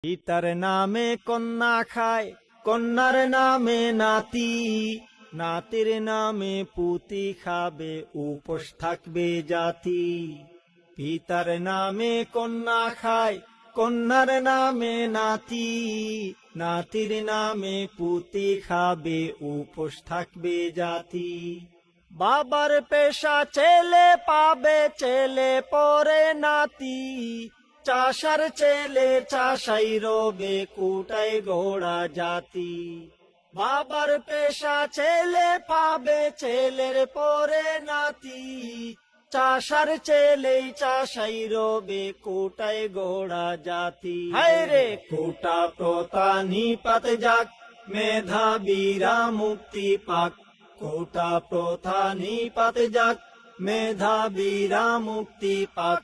পিতার নামে কন্যা খায়, কন্যার নামে নাতি, নাতির নামে পুতি খাবে, উপোস থাকবে জাতি। পিতার নামে কন্যা খায়, কন্যার নামে নাতি, নাতির নামে পুতি খাবে, উপোস থাকবে জাতি। বাবার পেশা ছেলে পাবে, ছেলে পরে নাতি, চাষার ছেলে চাষাই রবে, কুটাই ঘোড়া জাতি। বাবার পেশা ছেলে পাবে, ছেলের পরে নাতি, চাষার ছেলে চাষাই রবে, কোটায় ঘোড়া জাতি। হায় রে কোটা প্রথা নিপাত যাক, মেধাবীরা মুক্তি পাক। কোটা প্রথা নিপাত যাক, মেধাবীরা মুক্তি পাক।